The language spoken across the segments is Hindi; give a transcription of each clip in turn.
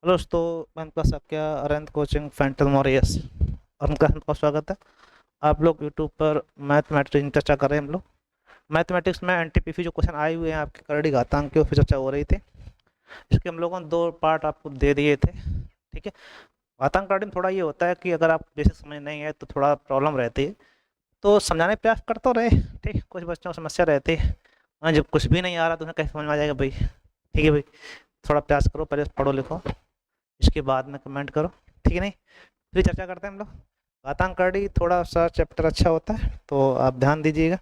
हेलो दोस्तों, मैं उनका सक्या अरविंद कोचिंग फैंटल मॉरियस और उनका स्वागत है। आप लोग यूट्यूब पर मैथमेटिक्स की चर्चा कर रहे हैं। हम लोग मैथमेटिक्स में एनटीपीसी जो क्वेश्चन आए हुए हैं आपके करड़ी घातांक के, फिर चर्चा हो रही थी। इसके हम लोगों ने दो पार्ट आपको दे दिए थे। ठीक है। घातांक करड़ी में थोड़ा ये होता है कि अगर आप बेसिक समझ नहीं है तो थोड़ा प्रॉब्लम रहती है, तो समझाने का प्रयास करते रहे। ठीक, कुछ बच्चों को समस्या रहती है। जब कुछ भी नहीं आ रहा तो उन्हें कैसे समझ में आ जाएगा भाई। ठीक है भाई, थोड़ा प्रयास करो, पहले पढ़ो लिखो, इसके बाद में कमेंट करो। ठीक है, नहीं फिर चर्चा करते हैं हम लोग। घातांक करड़ी थोड़ा सा चैप्टर अच्छा होता है, तो आप ध्यान दीजिएगा।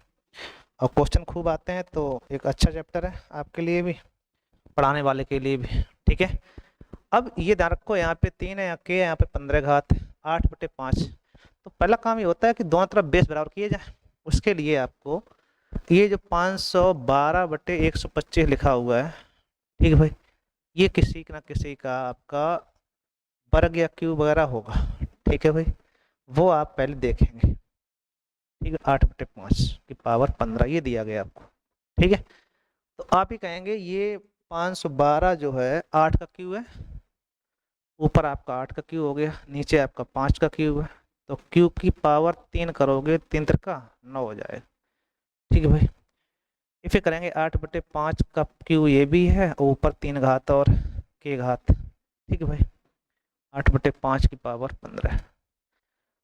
और क्वेश्चन खूब आते हैं, तो एक अच्छा चैप्टर है आपके लिए भी, पढ़ाने वाले के लिए भी। ठीक है। अब ये ध्यान रखो, यहाँ पे 3 है, के यहाँ पे 15 घात 8/5। तो पहला काम ये होता है कि दोनों तरफ बेस बराबर किए जाए। उसके लिए आपको ये जो 512/125 लिखा हुआ है, ठीक है भाई, ये किसी ना किसी का आपका वर्ग या क्यूब वगैरह होगा। ठीक है भाई, वो आप पहले देखेंगे। ठीक है, 8/5 की पावर 15 ये दिया गया आपको। ठीक है, तो आप ही कहेंगे ये 512 जो है 8 का क्यूब है। ऊपर आपका 8 का क्यूब हो गया, नीचे आपका 5 का क्यूब है। तो क्यूब की पावर 3 करोगे, 3 का 9 हो जाएगा। ठीक है भाई, इसे करेंगे 8/5 का क्यूब ये भी है, और ऊपर 3 घात और के घात। ठीक है भाई, 8/5 की पावर 15।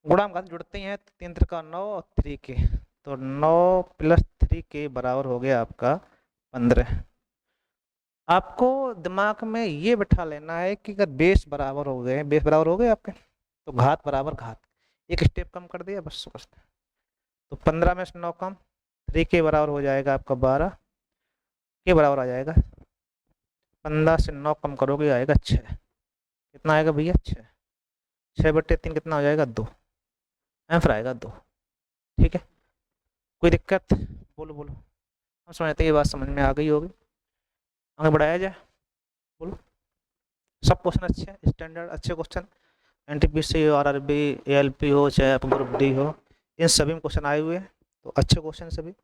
गुणा में घात जुड़ते हैं तो 3 का 9 और 3 के, तो 9 + 3 के बराबर हो गया आपका 15। आपको दिमाग में ये बिठा लेना है कि अगर बेस बराबर हो गए, बेस बराबर हो गए आपके, तो घात बराबर घात, एक स्टेप कम कर दिया बस बस। तो 15 में से 9 कम, 3 के बराबर हो जाएगा आपका 12 के बराबर आ जाएगा। 15 से 9 कम करोगे आएगा 6। कितना आएगा भैया? 6। 6/3 कितना हो जाएगा? 2। आंसर आएगा 2। ठीक है, कोई दिक्कत? बोलो बोलो, हम समझते हैं ये बात समझ में आ गई होगी। आगे बढ़ाया जाए, बोलो। सब क्वेश्चन अच्छे हैं, स्टैंडर्ड अच्छे क्वेश्चन। एनटीपीसी हो, आरआरबी, एएलपी हो, चाहे आप ग्रुप डी हो, इन सभी में क्वेश्चन आए हुए हैं, तो अच्छे क्वेश्चन सभी।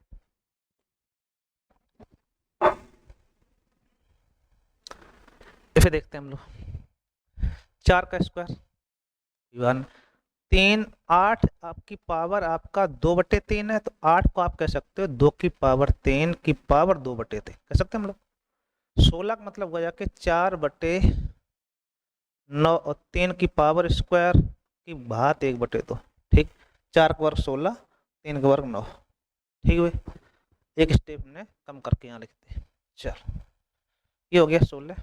इसे देखते हैं हम लोग। 4 का स्क्वायर 3 8 आपकी पावर आपका 2/3 है, तो 8 को आप कह सकते हो 2 की पावर 3 की पावर 2/3 कह सकते हैं हम लोग। 16 का मतलब हो जाके 4/9 और 3 की पावर स्क्वायर की घात 1/2। ठीक, 4 का वर्ग 16, 3 का वर्ग 9। ठीक है भाई, एक स्टेप हमने कम करके यहाँ लिखते हैं। चल, ये हो गया 16।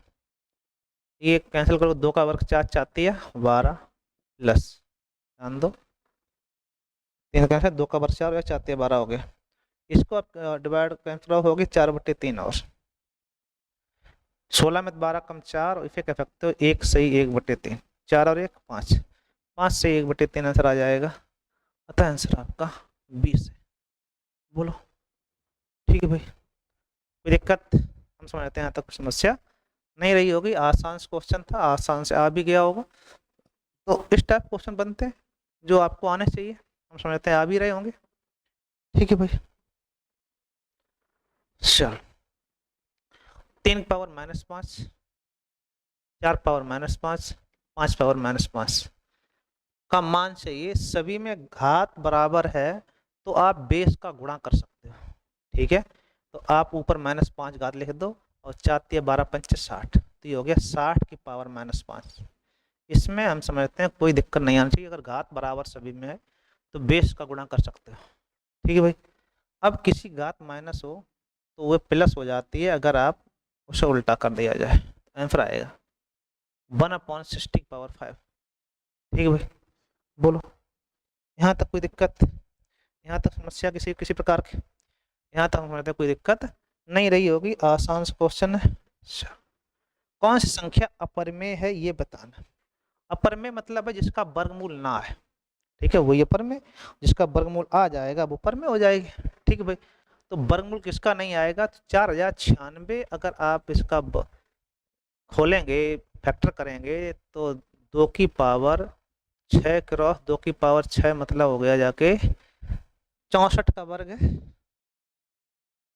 ये कैंसिल करो, 2 का वर्ग 4 चाहती है 12 प्लस, ध्यान दो, 3 कैंसिल, 2 का वर्ग 4 हो गया, चाहती है 12 हो गया। इसको आप डिवाइड कैंसिल होगी 4/3 और 16 में 12 कम 4, और इसे कह सकते हो 1 सही 1/3। 4 और 1 5, 5 से 1/3 आंसर आ जाएगा। अतः आंसर आपका 20 है। बोलो। ठीक है भाई, कोई दिक्कत? हम समझते हैं यहाँ तक समस्या नहीं रही होगी। आसान क्वेश्चन था, आसान से आ भी गया होगा। तो इस टाइप क्वेश्चन बनते हैं जो आपको आने चाहिए, हम समझते हैं आ भी रहे होंगे। ठीक है भाई, चल। 3 पावर -5, 4 पावर -5, 5 पावर -5 का मान चाहिए। सभी में घात बराबर है, तो आप बेस का गुणा कर सकते हो। ठीक है, तो आप ऊपर -5 घात लिख दो, और 4 × 12 × 5 = 60, तो ये हो गया 60 की पावर -5। इसमें हम समझते हैं कोई दिक्कत नहीं आनी चाहिए। अगर घात बराबर सभी में है तो बेस का गुणा कर सकते हो। ठीक है भाई, अब किसी घात माइनस हो तो वह प्लस हो जाती है अगर आप उसे उल्टा कर दिया जाए, तो आंसर आएगा 1/60 की पावर 5। ठीक है भाई, बोलो। यहाँ तक कोई दिक्कत? यहाँ तक समस्या किसी किसी प्रकार की? यहाँ तक हमारे कोई दिक्कत नहीं रही होगी, आसान सा क्वेश्चन है। अच्छा, कौन सी संख्या अपरिमेय है ये बताना। अपरिमेय मतलब है जिसका वर्गमूल ना है। ठीक है, वही अपरिमेय, जिसका वर्गमूल आ जाएगा वो परमेय हो जाएगी। ठीक है भाई, तो वर्गमूल किसका नहीं आएगा? तो 4096 अगर आप इसका खोलेंगे, फैक्टर करेंगे, तो 2 की पावर 6 क्रॉस 2 की पावर 6 मतलब हो गया जाके 64 का वर्ग है।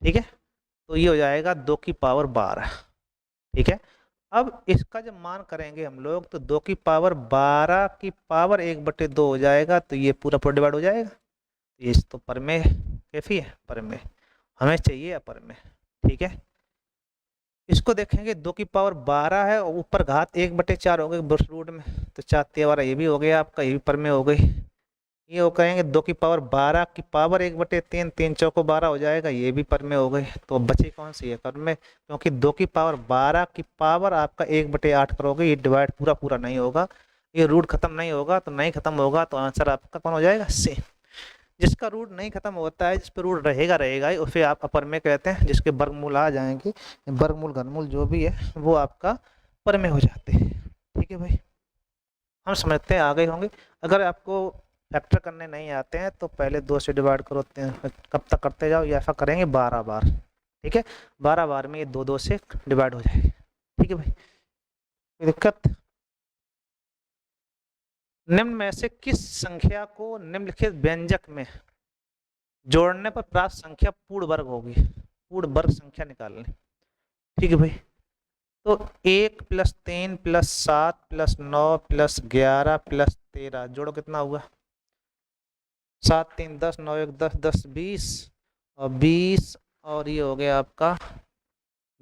ठीक है, तो ये हो जाएगा 2 की पावर 12। ठीक है, अब इसका जब मान करेंगे हम लोग तो 2 की पावर 12 की पावर 1/2 हो जाएगा, तो ये पूरा पूरा डिवाइड हो जाएगा। ये तो परमेय कैफी है, परमेय। हमें चाहिए अपरमेय। ठीक है, इसको देखेंगे 2 की पावर 12 है और ऊपर घात 1/4 हो गई बस रूट में, तो 4 ये भी हो गया आपका, ये भी परमेय हो गई। ये वो कहेंगे 2 की पावर 12 की पावर 1/3, 3 चौको 12 हो जाएगा, ये भी परमेय हो गई। तो बची कौन सी है, परमेय, क्योंकि 2 की पावर 12 की पावर आपका 1/8 करोगे, ये डिवाइड पूरा पूरा नहीं होगा, ये रूट खत्म नहीं होगा, तो नहीं खत्म होगा तो आंसर आपका कौन हो जाएगा, सी। जिसका रूट नहीं खत्म होता है, जिस पे रूट रहेगा रहेगा ही, उसे आप अपरमेय कहते हैं। जिसके वर्गमूल आ जाएंगे, वर्गमूल घनमूल जो भी है वो आपका परमेय हो जाते हैं। ठीक है भाई, हम समझते हैं, आ गए होंगे। अगर आपको फैक्टर करने नहीं आते हैं तो पहले 2 से डिवाइड करो, कब तक करते जाओ, ये ऐसा करेंगे 12 बार। ठीक है, 12 बार में ये 2 से डिवाइड हो जाएगी। ठीक है भाई, कोई दिक्कत। निम्न में से किस संख्या को निम्नलिखित व्यंजक में जोड़ने पर प्राप्त संख्या पूर्ण वर्ग होगी, पूर्ण वर्ग संख्या निकालनी। ठीक है भाई, तो 1 + 3 + 7 + 9 + 11 + 13 जोड़ो, कितना हुआ, 7 3 10, 9 1 10, 10 20 और 20, और ये हो गया आपका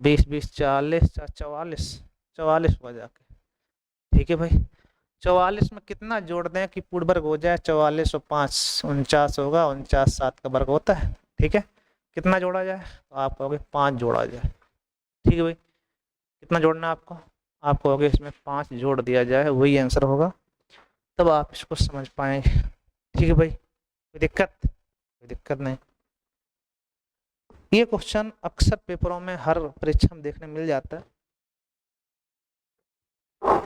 20 20 40 44, 44 हुआ जाके। ठीक है भाई, 44 में कितना जोड़ दें कि पूर्ण वर्ग हो जाए, 44 और 5 49 होगा, 49 7 का वर्ग होता है। ठीक है, कितना जोड़ा जाए, तो आप कहोगे 5 जोड़ा जाए। ठीक है भाई, कितना जोड़ना है आपको, आप कहोगे इसमें 5 जोड़ दिया जाए, वही आंसर होगा, तब आप इसको समझ पाएंगे। ठीक है भाई, कोई दिक्कत, कोई दिक्कत नहीं। ये क्वेश्चन अक्सर पेपरों में हर परीक्षा में देखने मिल जाता है,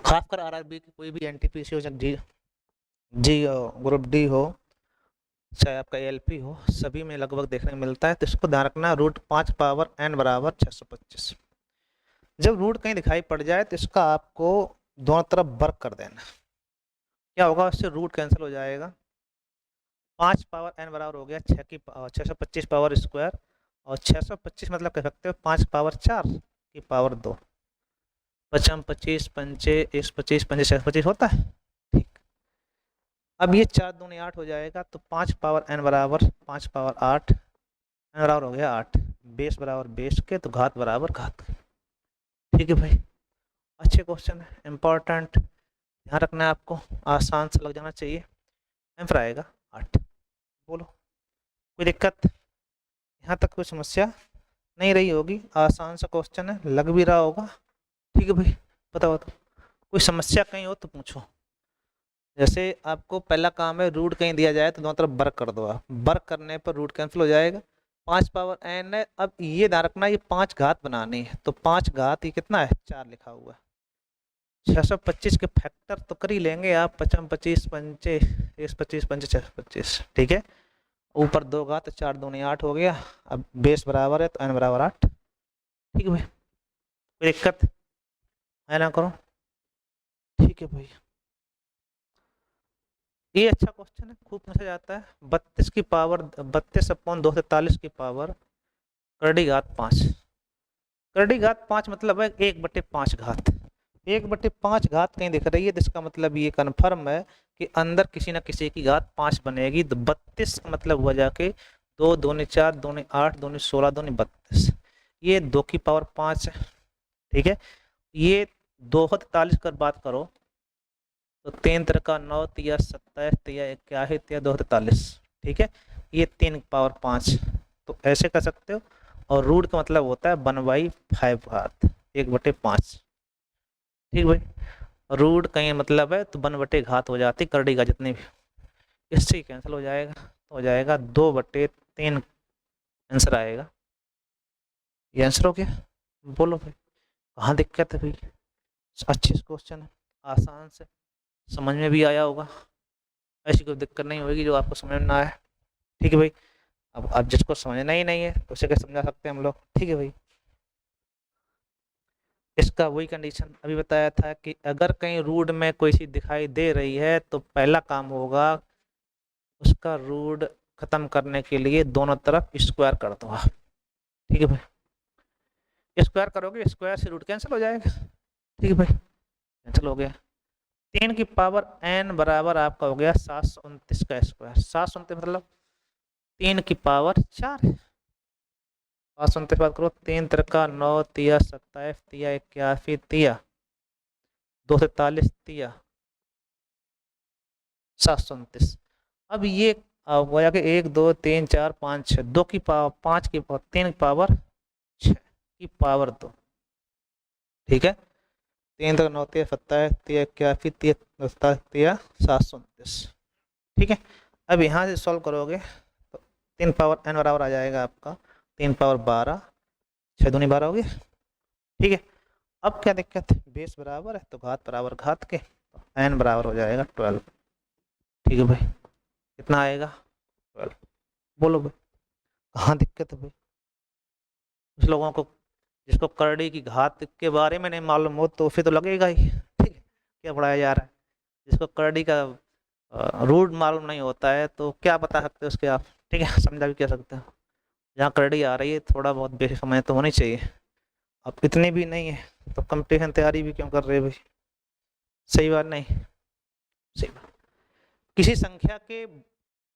खासकर आरआरबी की कोई भी एनटीपीसी हो, जी जी ग्रुप डी हो, चाहे आपका एलपी हो, सभी में लगभग देखने को मिलता है। तो इसको ध्यान रखना, √5 पावर n बराबर 625। जब रूट कहीं दिखाई पड़ जाए तो इसका आपको दोनों तरफ वर्ग कर देना। क्या होगा, उससे रूट कैंसिल हो जाएगा। 5 पावर n बराबर हो गया 625 पावर स्क्वायर, और 625 मतलब कह सकते हो 5 पावर 4 की पावर 2, 5 25 पंचे 125 पंचे 625 होता है। ठीक, अब ये 4 दूनी 8 हो जाएगा, तो 5 पावर n बराबर 5 पावर 8, n बराबर हो गया 8, बेस बराबर बेस के, तो घात बराबर घात के। ठीक है भाई, अच्छे क्वेश्चन है, इम्पोर्टेंट, ध्यान रखना है आपको, आसान से लग जाना चाहिए। आंसर आएगा 8। बोलो, कोई दिक्कत, यहाँ तक कोई समस्या नहीं रही होगी, आसान सा क्वेश्चन है, लग भी रहा होगा। ठीक है भाई, बताओ तो, कोई समस्या कहीं हो तो पूछो। जैसे आपको पहला काम है, रूट कहीं दिया जाए तो दोनों तरफ वर्ग कर दो, आप वर्ग करने पर रूट कैंसिल हो जाएगा। 5 पावर n है, अब ये ध्यान रखना, ये 5 घात बनानी है, तो 5 घात ये कितना है, 4 लिखा हुआ है। 625 के फैक्टर तो कर ही लेंगे आप, 55 25 पंचे 125 पंचे 625। ठीक है, ऊपर 2 घात, तो 4 दूनी 8 हो गया। अब बेस बराबर है तो n बराबर 8। ठीक है भाई, कोई दिक्कत है ना, करो। ठीक है भाई, ये अच्छा क्वेश्चन है, खूब पूछा जाता है। 32 की पावर 32/243 की पावर करड़ी घात 5, करड़ी घात 5 मतलब है 1/5 घात। 1/5 घात कहीं दिख रही है तो इसका मतलब ये कन्फर्म है कि अंदर किसी न किसी की घात 5 बनेगी। तो 32 का मतलब हुआ जाके 2 दूनी 4 दूनी 8 दूनी 16 दूनी 32, ये 2 की पावर 5 है। ठीक है, ये 243 कर बात करो तो 3 3 का 9 तिया 27 तिया 21 तिया 243। ठीक है, ये 3 पावर 5, तो ऐसे कर सकते हो। और रूट का मतलब होता है 1/5 घात, 1/5। ठीक भाई, रूट कहीं मतलब है तो 1/घात हो जाती करड़ी का जितनी भी, इससे कैंसिल हो जाएगा, तो हो जाएगा 2/3 आंसर आएगा। ये आंसर हो गया। बोलो भाई, कहाँ दिक्कत है भाई, अच्छे क्वेश्चन है, आसान से समझ में भी आया होगा, ऐसी कोई दिक्कत नहीं होगी जो आपको समझ में ना आए। ठीक है भाई, अब जिसको समझना ही नहीं है तो उसे कैसे समझा सकते हैं हम लोग। ठीक है भाई, इसका वही कंडीशन अभी बताया था कि अगर कहीं रूट में कोई चीज दिखाई दे रही है तो पहला काम होगा उसका रूट खत्म करने के लिए दोनों तरफ स्क्वायर कर दो आप। ठीक है भाई, स्क्वायर करोगे, स्क्वायर से रूट कैंसिल हो जाएगा। ठीक है भाई, कैंसिल हो गया। 3 की पावर n बराबर आपका हो गया 729 का स्क्वायर। 729 मतलब 3 की पावर 4 है। 729 बात करो, 3 तिरका 9 तिया 27 तिया 81 तिया 243 तिया 729। अब ये होया कि 1 2 3 4 5 6, 2 की पावर 5 की पावर 3 की पावर 6 की पावर 2। ठीक है, 3 तक 9 तिया 27 तिया 81 तिया 729। ठीक है, अब यहाँ से सॉल्व करोगे तो 3 पावर n बराबर आ जाएगा आपका 3 पावर 12, 6 दूनी 12 हो गया। ठीक है, अब क्या दिक्कत है, बेस बराबर है तो घात बराबर घात के, तो n बराबर हो जाएगा 12। ठीक है भाई, कितना आएगा 12। बोलो भाई, कहाँ दिक्कत है भाई? कुछ लोगों को जिसको करड़ी की घात के बारे में नहीं मालूम हो तो फिर तो लगेगा ही, ठीक है, क्या पढ़ाया जा रहा है। जिसको करड़ी का रूट मालूम नहीं होता है तो क्या बता सकते हो उसके आप, ठीक है, समझा भी क्या सकते हो। जहाँ करड़ी आ रही है थोड़ा बहुत बेसिक समझ तो होनी चाहिए, अब इतनी भी नहीं है तो कंपटीशन तैयारी भी क्यों कर रहे हैं भाई? सही बात नहीं? सही बात। किसी संख्या के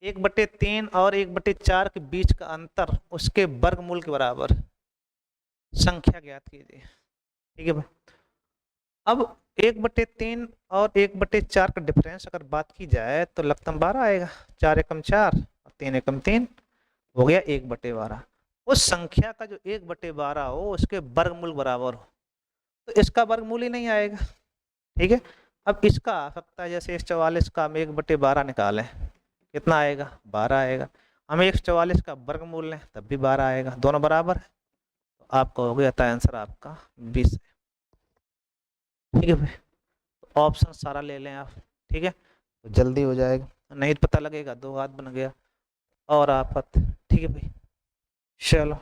1/3 और 1/4 के बीच का अंतर उसके वर्गमूल के बराबर संख्या ज्ञात कीजिए। ठीक है भाई, अब 1/3 और 1/4 का डिफरेंस अगर बात की जाए तो लगतम 12 आएगा। 4 एकम 4 और 3 एकम 3 हो गया 1/12। उस संख्या का जो 1/12 हो उसके वर्गमूल बराबर हो तो इसका वर्गमूल ही नहीं आएगा। ठीक है, अब इसका आ सकता है, जैसे 144 का हम 1/12 निकालें कितना आएगा 12 आएगा। हम 144 का वर्गमूल लें तब भी 12 आएगा, दोनों बराबर है तो आपका हो गया था आंसर आपका 20 है। ठीक है भाई, तो ऑप्शन सारा ले लें आप, ठीक है, तो जल्दी हो जाएगा, नहीं तो पता लगेगा 2 हाथ बन गया और आफत। ठीक है भाई, चलो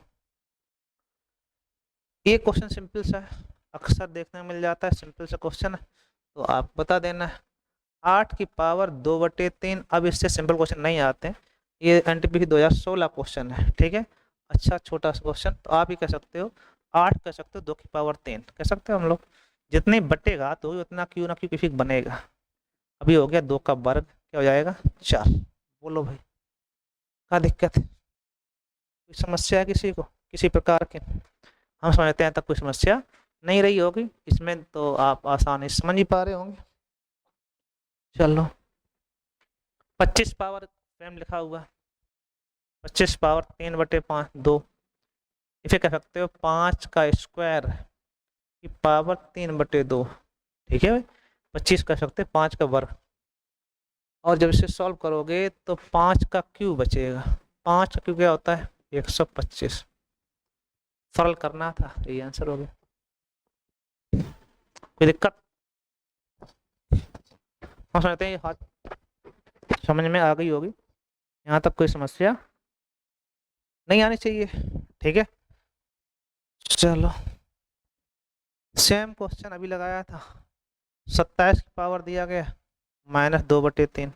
ये क्वेश्चन सिंपल सा है, अक्सर देखने में मिल जाता है, सिंपल सा क्वेश्चन है तो आप बता देना है। 8 की पावर 2/3, अब इससे सिंपल क्वेश्चन नहीं आते हैं, ये एनटीपीसी 2016 क्वेश्चन है। ठीक है, अच्छा छोटा सा क्वेश्चन, तो आप ही कह सकते हो 8 कह सकते हो 2 की पावर 3 कह सकते हो हम लोग। जितनी बटेगा तो उतना क्यू ना क्यू किसी बनेगा। अभी हो गया 2 का वर्ग क्या हो जाएगा 4। बोलो भाई, क्या दिक्कत है? कोई समस्या है किसी को किसी प्रकार की? हम समझते हैं तक कोई समस्या नहीं रही होगी इसमें, तो आप आसानी से समझ ही पा रहे होंगे। चलो 25 पावर फ्रेम लिखा हुआ, 25 पावर 3/5 2, इसे कह सकते हो 5 का स्क्वायर की पावर 3/2। ठीक है भाई, 25 कह सकते हैं 5 का वर्ग, और जब इसे सॉल्व करोगे तो 5 का क्यूब बचेगा। 5 का क्यूब क्या होता है 125। सरल करना था, ये आंसर हो गया। कोई दिक्कत? हम समझते हैं ये समझ में आ गई होगी, यहाँ तक कोई समस्या नहीं आनी चाहिए। ठीक है, चलो सेम क्वेश्चन अभी लगाया था, 27 की पावर दिया गया -2/3।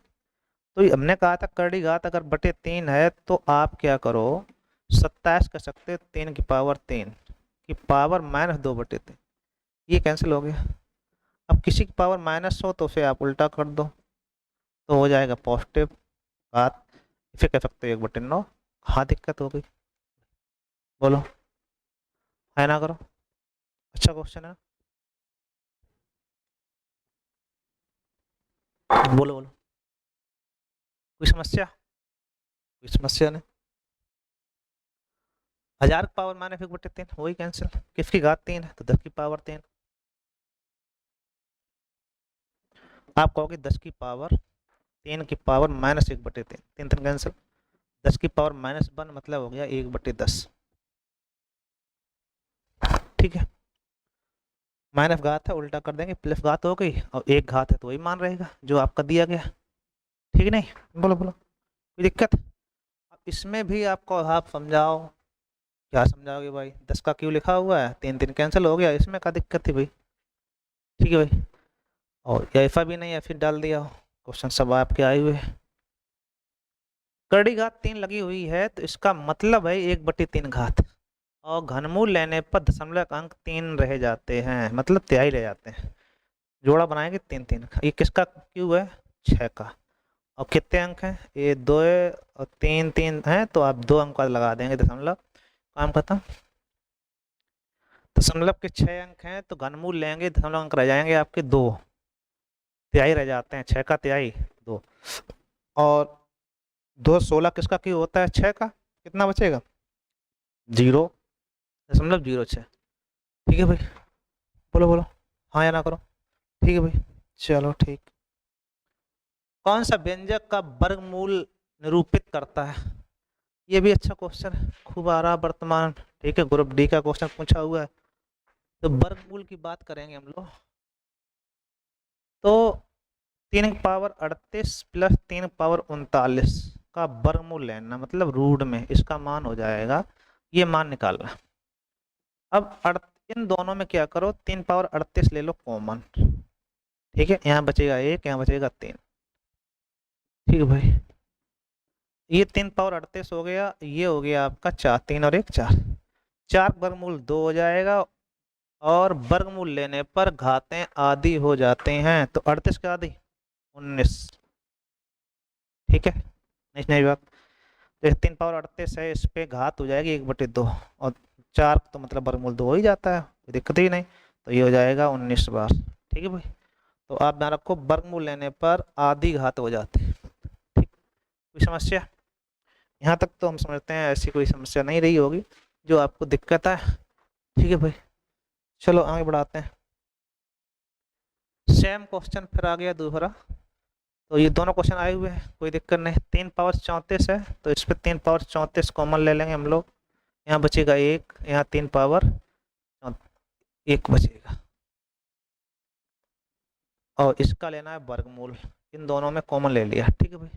तो हमने कहा था करड़ी घात अगर /3 है तो आप क्या करो, 27 कर सकते हो 3 की पावर 3 की पावर -2/3, ये कैंसिल हो गया। अब किसी की पावर माइनस हो तो उसे आप उल्टा कर दो तो हो जाएगा पॉजिटिव घात, इसे कह सकते हो 1/9। हाँ दिक्कत हो गई? बोलो, है ना? करो, अच्छा क्वेश्चन है, बोलो बोलो, कोई समस्या? कोई समस्या नहीं। 1000 की पावर -1/3 वही कैंसिल, किसकी घात 3 है तो 10 की पावर 3। आप कहोगे 10 की पावर 3 की पावर -1/3, 3 3 कैंसिल, 10 की पावर -1 मतलब हो गया 1/10। ठीक है, माइनस घात है उल्टा कर देंगे, प्लस घात हो गई और एक घात है तो वही मान रहेगा जो आपका दिया गया। ठीक नहीं? बोलो बोलो, कोई दिक्कत? अब इसमें भी आपको आप समझाओ, क्या समझाओगे भाई? 10 का क्यों लिखा हुआ है, 3 3 कैंसिल हो गया, इसमें क्या दिक्कत थी भाई? ठीक है भाई, और ऐसा भी नहीं है फिर डाल दिया हो, क्वेश्चन सब आपके आए हुए। कड़ी घात 3 लगी हुई है तो इसका मतलब है 1/3 घात, और घनमूल लेने पर दशमलव अंक 3 रह जाते हैं, मतलब तिहाई रह जाते हैं। जोड़ा बनाएंगे 3 3 का। ये किसका क्यूब है? 6 का। और कितने अंक हैं? ये 2 और 3 3 हैं, तो आप 2 अंक का लगा देंगे दशमलव, काम खत्म। दशमलव के 6 अंक हैं तो घनमूल लेंगे, दशमलव अंक रह जाएंगे आपके 2, तिहाई रह जाते हैं, 6 का तिहाई 2। और 2 16 किसका क्यूब होता है? 6 का। कितना बचेगा? 0.06। ठीक है भाई, बोलो बोलो, हाँ या ना करो। ठीक है भाई, चलो ठीक। कौन सा व्यंजक का वर्गमूल निरूपित करता है? ये भी अच्छा क्वेश्चन है, खूब आ रहा वर्तमान। ठीक है, ग्रुप डी का क्वेश्चन पूछा हुआ है। तो वर्गमूल की बात करेंगे हम लोग, तो 3 की पावर 38 प्लस 3 की पावर 39 का वर्गमूल लेना, मतलब रूट में इसका मान हो जाएगा, ये मान निकालना। अब इन दोनों में क्या करो, 3 की पावर 38 ले लो कॉमन। ठीक है, यहाँ बचेगा 1, यहाँ बचेगा 3। ठीक है भाई, ये 3 की पावर 38 हो गया, ये हो गया आपका 4, 3 और 1 4। 4 वर्गमूल 2 हो जाएगा, और वर्गमूल लेने पर घातें आधी हो जाते हैं, तो 38 का आधी 19। ठीक है, नेक्स्ट नई बात, तो 3 की पावर 38 है, इस पे घात हो जाएगी 1/2, और 4 तो मतलब वर्गमूल 2 हो ही जाता है, कोई दिक्कत ही नहीं। तो ये हो जाएगा 19 बार। ठीक है भाई, तो आप ध्यान रखो, वर्गमूल लेने पर आधी घात हो जाती है। ठीक, कोई समस्या? यहाँ तक तो हम समझते हैं ऐसी कोई समस्या नहीं रही होगी जो आपको दिक्कत है। ठीक है भाई, चलो आगे बढ़ाते हैं। सेम क्वेश्चन फिर आ गया दूसरा, तो ये दोनों क्वेश्चन आए हुए हैं, कोई दिक्कत नहीं। 3 की पावर 34 है, तो इस पर 3 की पावर 34 कॉमन ले लेंगे हम लोग। यहाँ बचेगा 1, यहाँ 3 की पावर 1 बचेगा, और इसका लेना है वर्गमूल। इन दोनों में कॉमन ले लिया। ठीक है भाई,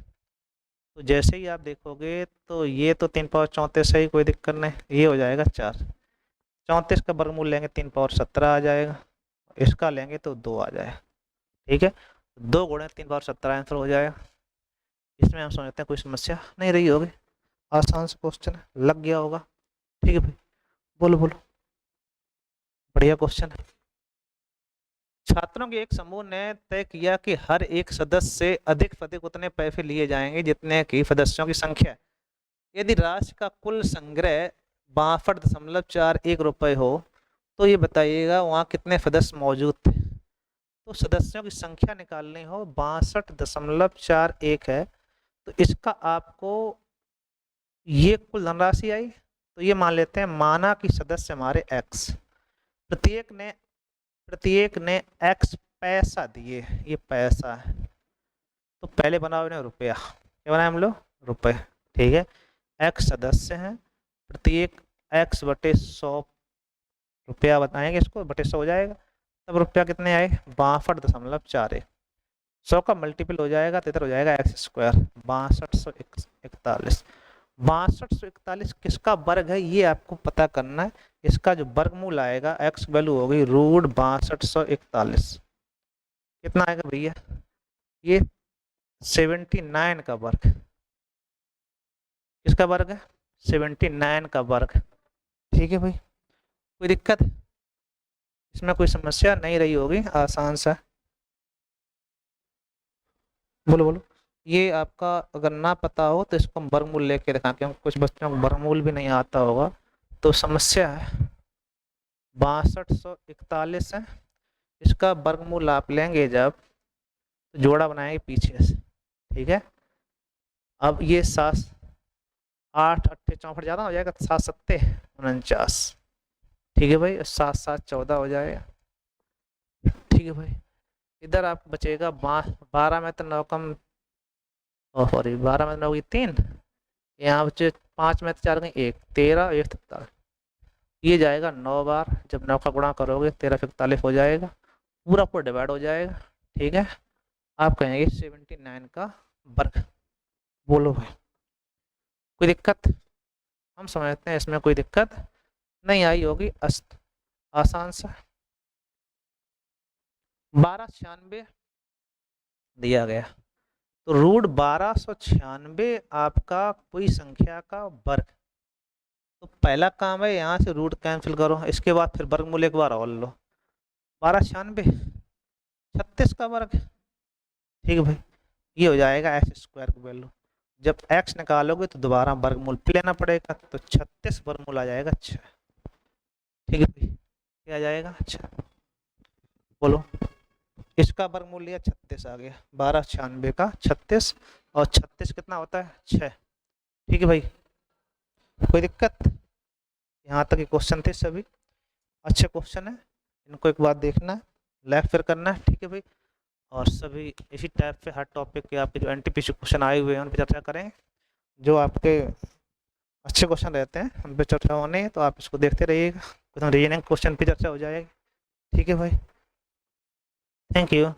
तो जैसे ही आप देखोगे तो ये तो 3 की पावर 34 है ही, कोई दिक्कत नहीं, ये हो जाएगा 4। 34 का वर्गमूल लेंगे 3 की पावर 17 आ जाएगा, इसका लेंगे तो 2 आ जाएगा। ठीक है, 2 गुणे 3 की पावर 17 आंसर हो जाएगा। इसमें हम समझते हैं कोई समस्या नहीं रही होगी, आसान से क्वेश्चन है, लग गया होगा। ठीक है भाई, बोलो बोलो, बढ़िया क्वेश्चन है। छात्रों के एक समूह ने तय किया कि हर एक सदस्य से अधिक से अधिक उतने पैसे लिए जाएंगे जितने की सदस्यों की संख्या। यदि राशि का कुल संग्रह 62.41 रुपये हो, तो ये बताइएगा वहाँ कितने सदस्य मौजूद थे। तो सदस्यों की संख्या निकालनी हो, 62.41 है, तो इसका आपको ये कुल धनराशि आई, तो ये मान लेते हैं, माना कि सदस्य हमारे x, प्रत्येक ने x पैसा दिए, ये पैसा है, तो पहले बनाओ इन्हें रुपया, क्या बनाए हम लोग? रुपये। ठीक है, x सदस्य हैं, प्रत्येक x/100 रुपया बताएंगे, इसको बटे 100 हो जाएगा, तब रुपया कितने आए? 62.41। 100 का मल्टीपल हो जाएगा तो इधर हो जाएगा x², 6241। 6241 किसका वर्ग है ये आपको पता करना है। इसका जो वर्गमूल आएगा, x वैल्यू होगी √6241। कितना आएगा भैया? ये 79 का वर्ग। किसका वर्ग है? 79 का वर्ग। ठीक है भाई, कोई दिक्कत? इसमें कोई समस्या नहीं रही होगी, आसान सा। बोलो बोलो, ये आपका अगर ना पता हो तो इसको हम वर्गमूल लेके दिखा, क्योंकि कुछ बच्चों को वर्गमूल भी नहीं आता होगा, तो समस्या है। 6241 है, इसका वर्गमूल आप लेंगे जब, तो जोड़ा बनाएंगे पीछे से। ठीक है, अब ये 7 8 8 64 ज़्यादा हो जाएगा, 7 7 49। ठीक है भाई, 7 7 14 हो जाएगा। ठीक है भाई, इधर आप बचेगा 12 में तो 9 कम, सॉरी 12 में 9 की 3, यहाँ बचे 5 में 4 गई 1, 13 1 47, ये जाएगा 9 बार, जब 9 का गुणा करोगे 13 41 हो जाएगा, पूरा पूरा डिवाइड हो जाएगा। ठीक है, आप कहेंगे 79 का वर्ग। बोलो भाई, कोई दिक्कत? हम समझते हैं इसमें कोई दिक्कत नहीं आई होगी, आसान सा। 1296 दिया गया, तो √1296 आपका कोई संख्या का वर्ग, तो पहला काम है यहाँ से रूट कैंसिल करो, इसके बाद फिर वर्गमूल एक बार और लो, 1296 36 का वर्ग, ठीक है भाई। ये हो जाएगा एक्स स्क्वायर की वैल्यू। जब एक्स निकालोगे तो दोबारा वर्गमूल पे लेना पड़ेगा, तो 36 वर्गमूल आ जाएगा 6, ठीक है भाई। क्या आ जाएगा? अच्छा बोलो, इसका वर्गमूल लिया 36 आ गया, 1296 का 36, और 36 कितना होता है? 6, ठीक है भाई। कोई दिक्कत? यहाँ तक ये क्वेश्चन थे सभी, अच्छे क्वेश्चन है, इनको एक बार देखना है, लाइक फिर करना है, ठीक है भाई। और सभी इसी टाइप से हर टॉपिक के आपके जो एनटीपीसी क्वेश्चन आए हुए हैं उन पर चर्चा करें, जो आपके अच्छे क्वेश्चन रहते हैं उन पर चर्चा होनी है, तो आप इसको देखते रहिएगा, रीजनिंग क्वेश्चन पर चर्चा हो जाएगी, ठीक है भाई। Thank you.